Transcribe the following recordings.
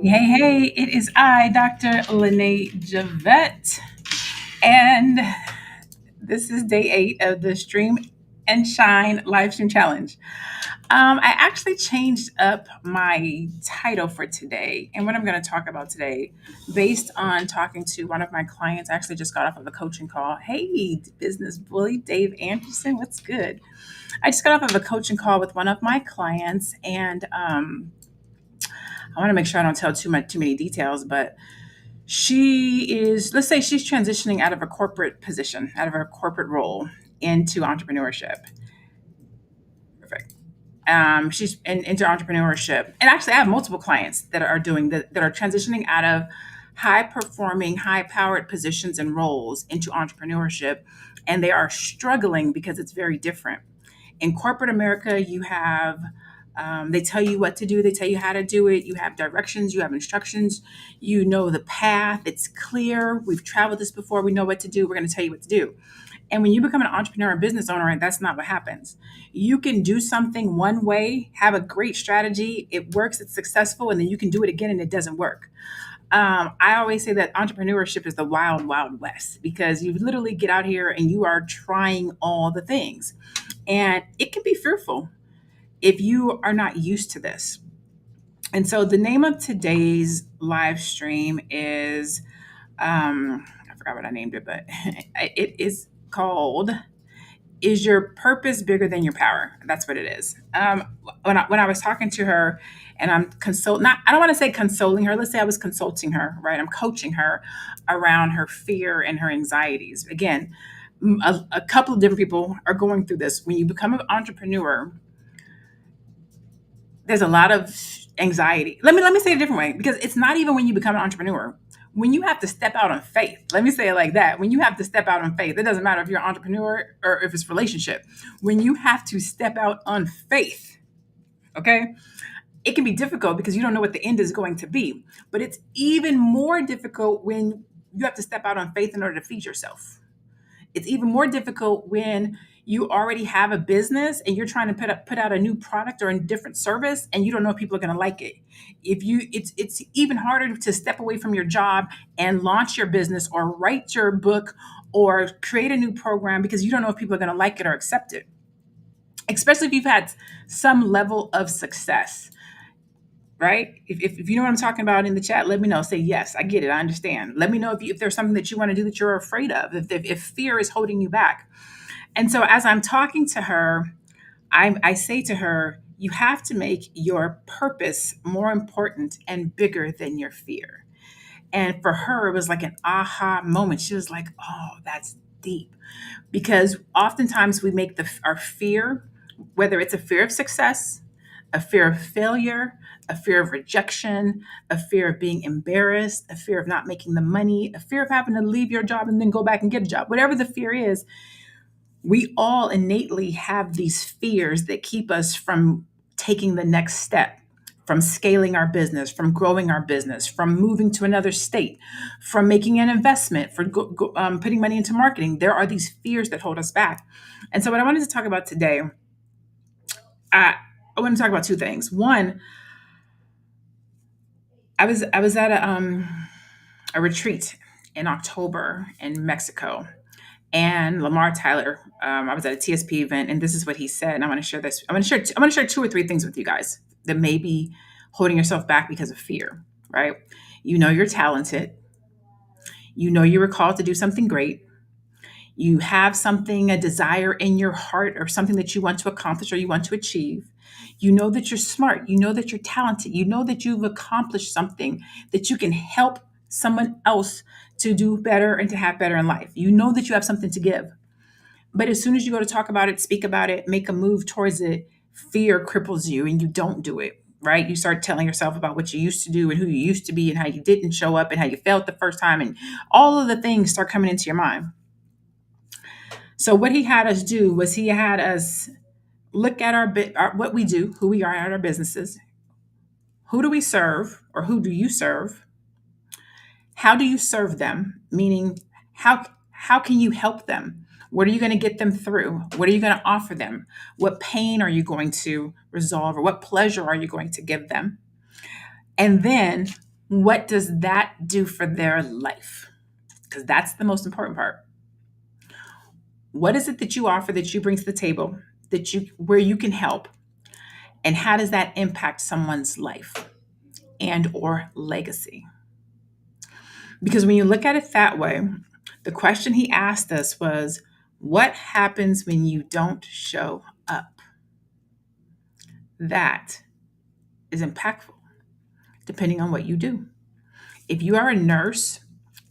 Hey, hey, it is I, Dr. Lene Javette, and this is day 8 of the Stream and Shine live stream challenge. I actually changed up my title for today and what I'm going to talk about today based on talking to one of my clients. I actually just got off of a coaching call. Hey, business bully, Dave Anderson, what's good? I just got off of a coaching call with one of my clients, and I want to make sure I don't tell too many details, but she is, let's say she's transitioning out of a corporate position, out of a corporate role into entrepreneurship. Perfect. Into entrepreneurship. And actually, I have multiple clients that are doing that are transitioning out of high performing, high powered positions and roles into entrepreneurship. And they are struggling because it's very different. In corporate America, you have they tell you what to do, they tell you how to do it. You have directions, you have instructions, you know the path, it's clear. We've traveled this before, we know what to do, we're going to tell you what to do. And when you become an entrepreneur and business owner, that's not what happens. You can do something one way, have a great strategy, it works, it's successful, and then you can do it again and it doesn't work. I always say that entrepreneurship is the wild, wild west because you literally get out here and you are trying all the things. And it can be fearful if you are not used to this. And so the name of today's live stream is, I forgot what I named it, but it is called Is Your Purpose Bigger Than Your Power? That's what it is. When I was talking to her and I'm not, I don't want to say consoling her. Let's say I was consulting her, right? I'm coaching her around her fear and her anxieties. Again, a couple of different people are going through this. When you become an entrepreneur, there's a lot of anxiety. Let me say it a different way because it's not even when you become an entrepreneur. When you have to step out on faith, let me say it like that. When you have to step out on faith, it doesn't matter if you're an entrepreneur or if it's relationship. When you have to step out on faith, okay, it can be difficult because you don't know what the end is going to be. But it's even more difficult when you have to step out on faith in order to feed yourself. It's even more difficult when you already have a business and you're trying to put out a new product or a different service and you don't know if people are going to like it. It's even harder to step away from your job and launch your business or write your book or create a new program because you don't know if people are going to like it or accept it. Especially if you've had some level of success, right? If you know what I'm talking about in the chat, let me know. Say, yes, I get it. I understand. Let me know if there's something that you want to do that you're afraid of, if fear is holding you back. And so as I'm talking to her, I say to her, you have to make your purpose more important and bigger than your fear. And for her, it was like an aha moment. She was like, oh, that's deep. Because oftentimes we make our fear, whether it's a fear of success, a fear of failure, a fear of rejection, a fear of being embarrassed, a fear of not making the money, a fear of having to leave your job and then go back and get a job, whatever the fear is, we all innately have these fears that keep us from taking the next step, from scaling our business, from growing our business, from moving to another state, from making an investment, for putting money into marketing. There are these fears that hold us back. And so, what I wanted to talk about today, I want to talk about two things. One, I was at a retreat in October in Mexico, and Lamar Tyler. I was at a TSP event, and this is what he said. And I want to share this. I'm going to share two or three things with you guys that may be holding yourself back because of fear. Right? You know you're talented. You know you were called to do something great. You have something, a desire in your heart, or something that you want to accomplish or you want to achieve. You know that you're smart. You know that you're talented. You know that you've accomplished something that you can help someone else to do better and to have better in life. You know that you have something to give. But as soon as you go to talk about it, speak about it, make a move towards it, fear cripples you and you don't do it, right? You start telling yourself about what you used to do and who you used to be and how you didn't show up and how you failed the first time. And all of the things start coming into your mind. So what he had us do was he had us look at what we do, who we are at our businesses. Who do we serve or who do you serve? How do you serve them? Meaning, how can you help them? What are you going to get them through? What are you going to offer them? What pain are you going to resolve or what pleasure are you going to give them? And then What does that do for their life? Because that's the most important part. What is it that you offer, that you bring to the table, that you where you can help, and how does that impact someone's life and or legacy? Because when you look at it that way, the question he asked us was, what happens when you don't show up? That is impactful depending on what you do. If you are a nurse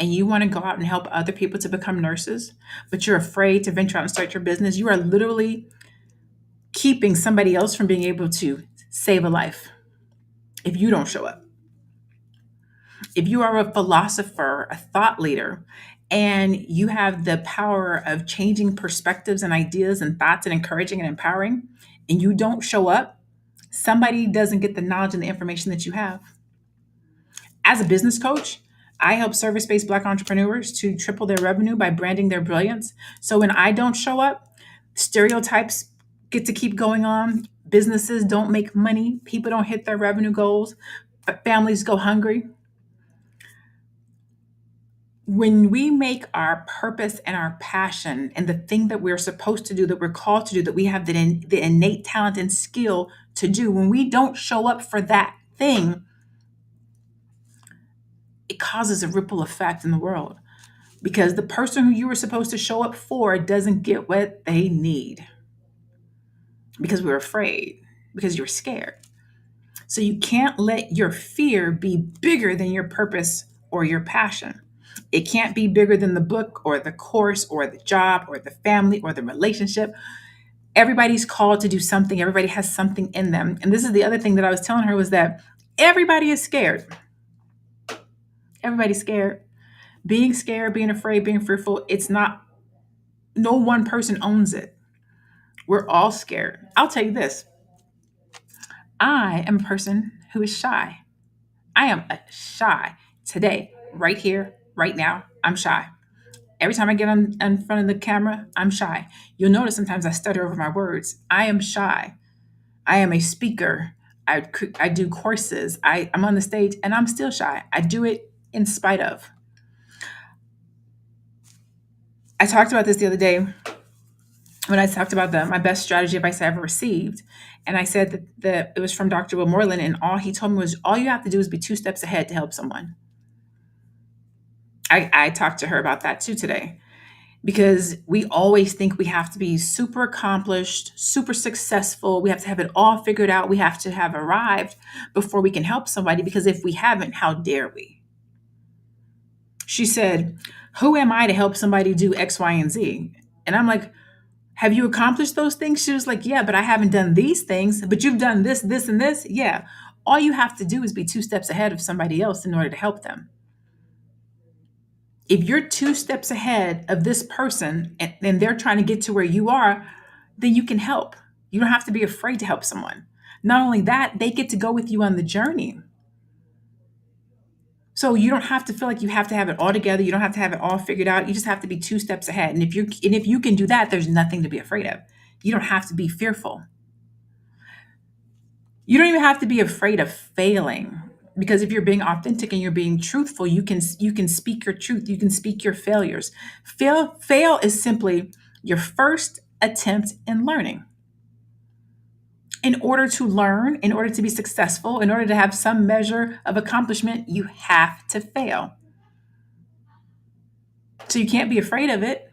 and you want to go out and help other people to become nurses, but you're afraid to venture out and start your business, you are literally keeping somebody else from being able to save a life if you don't show up. If you are a philosopher, a thought leader, and you have the power of changing perspectives and ideas and thoughts and encouraging and empowering, and you don't show up, somebody doesn't get the knowledge and the information that you have. As a business coach, I help service based Black entrepreneurs to triple their revenue by branding their brilliance. So when I don't show up, stereotypes get to keep going on. Businesses don't make money. People don't hit their revenue goals. Families go hungry. When we make our purpose and our passion and the thing that we're supposed to do, that we're called to do, that we have the innate talent and skill to do, when we don't show up for that thing, it causes a ripple effect in the world because the person who you were supposed to show up for doesn't get what they need because we're afraid, because you're scared. So you can't let your fear be bigger than your purpose or your passion. It can't be bigger than the book or the course or the job or the family or the relationship. Everybody's called to do something. Everybody has something in them. And this is the other thing that I was telling her was that everybody is scared. Everybody's scared, being afraid, being fearful. It's not, no one person owns it. We're all scared. I'll tell you this, I am a person who is shy. I am shy today, right here, right now. I'm shy. Every time I get on in front of the camera, I'm shy. You'll notice sometimes I stutter over my words. I am shy. I am a speaker. I do courses. I'm on the stage and I'm still shy. I do it in spite of. I talked about this the other day when I talked about my best strategy advice I ever received. And I said that it was from Dr. Will Moreland, and all he told me was all you have to do is be two steps ahead to help someone. I talked to her about that too today because we always think we have to be super accomplished, super successful. We have to have it all figured out. We have to have arrived before we can help somebody because if we haven't, how dare we? She said, who am I to help somebody do X, Y, and Z? And I'm like, have you accomplished those things? She was like, yeah, but I haven't done these things, but you've done this, this, and this. Yeah. All you have to do is be two steps ahead of somebody else in order to help them. If you're two steps ahead of this person and they're trying to get to where you are, then you can help. You don't have to be afraid to help someone. Not only that, they get to go with you on the journey. So you don't have to feel like you have to have it all together. You don't have to have it all figured out. You just have to be two steps ahead. And if you can do that, there's nothing to be afraid of. You don't have to be fearful. You don't even have to be afraid of failing because if you're being authentic and you're being truthful, you can speak your truth. You can speak your failures. Fail is simply your first attempt in learning. In order to learn, in order to be successful, in order to have some measure of accomplishment, you have to fail. So you can't be afraid of it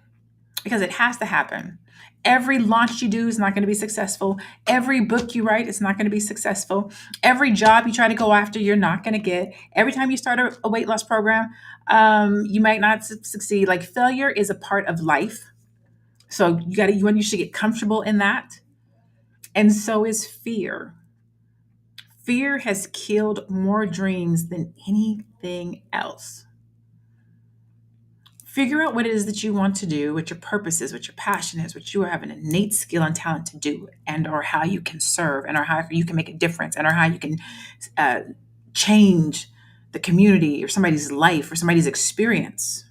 because it has to happen. Every launch you do is not going to be successful. Every book you write is not going to be successful. Every job you try to go after, you're not going to get. Every time you start a weight loss program, you might not succeed. Like failure is a part of life. So you should get comfortable in that. And so is fear. Fear has killed more dreams than anything else. Figure out what it is that you want to do, what your purpose is, what your passion is, what you have an innate skill and talent to do, and or how you can serve, and or how you can make a difference, and or how you can uh, change the community or somebody's life or somebody's experience.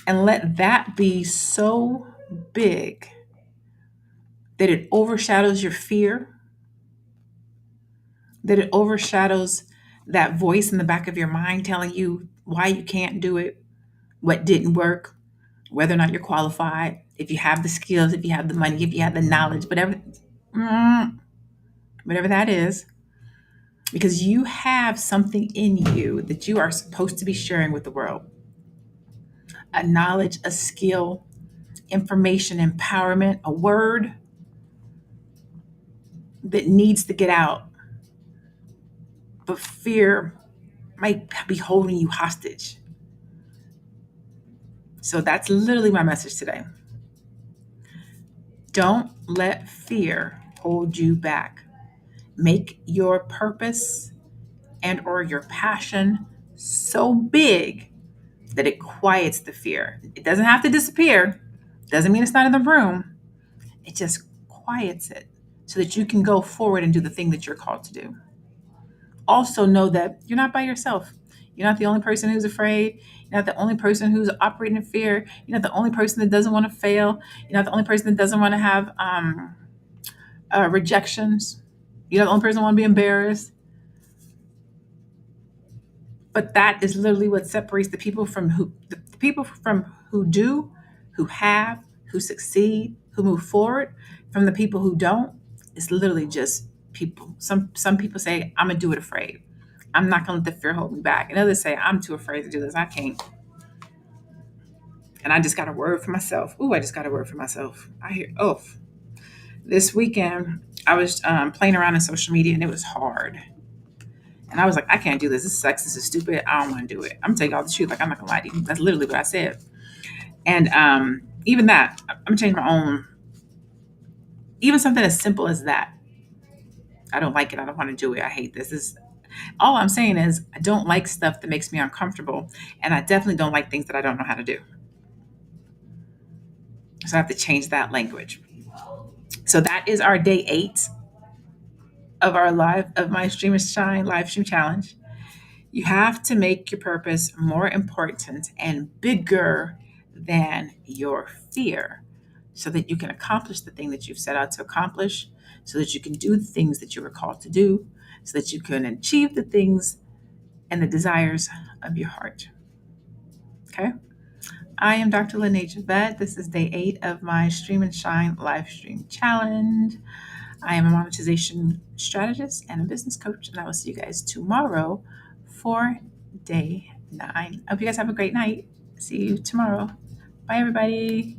And let that be so big that it overshadows your fear, that it overshadows That voice in the back of your mind telling you why you can't do it, what didn't work, whether or not you're qualified, if you have the skills, if you have the money, if you have the knowledge, mm, whatever that is, because you have something in you that you are supposed to be sharing with the world, a knowledge, a skill, information, empowerment, a word that needs to get out, but fear might be holding you hostage. So that's literally my message today. Don't let fear hold you back. Make your purpose and or your passion so big that it quiets the fear. It doesn't have to disappear. Doesn't mean it's not in the room. It just quiets it so that you can go forward and do the thing that you're called to do. Also know that you're not by yourself. You're not the only person who's afraid. You're not the only person who's operating in fear. You're not the only person that doesn't want to fail. You're not the only person that doesn't want to have rejections. You're not the only person who want to be embarrassed. But that is literally what separates the people from who do, who have, who succeed, who move forward from the people who don't. It's literally just people. Some people say, I'm gonna do it afraid. I'm not gonna let the fear hold me back. And others say, I'm too afraid to do this. I can't. And I just got a word for myself. Ooh, I just got a word for myself. I hear, oh, this weekend I was playing around in social media and it was hard. And I was like, I can't do this. This sucks. This is stupid. I don't want to do it. I'm taking all the truth. Like, I'm not gonna lie to you. That's literally what I said. And even that, I'm gonna change my own. Even something as simple as that. I don't like it. I don't want to do it. I hate this. This all I'm saying is I don't like stuff that makes me uncomfortable, and I definitely don't like things that I don't know how to do. So I have to change that language. So that is our day 8 of my Stream and Shine live stream challenge. You have to make your purpose more important and bigger than your fear so that you can accomplish the thing that you've set out to accomplish, so that you can do the things that you were called to do, so that you can achieve the things and the desires of your heart. Okay? I am Dr. Lene Javette. This is day 8 of my Stream and Shine live stream challenge. I am a monetization strategist and a business coach, and I will see you guys tomorrow for day 9. I hope you guys have a great night. See you tomorrow. Bye, everybody.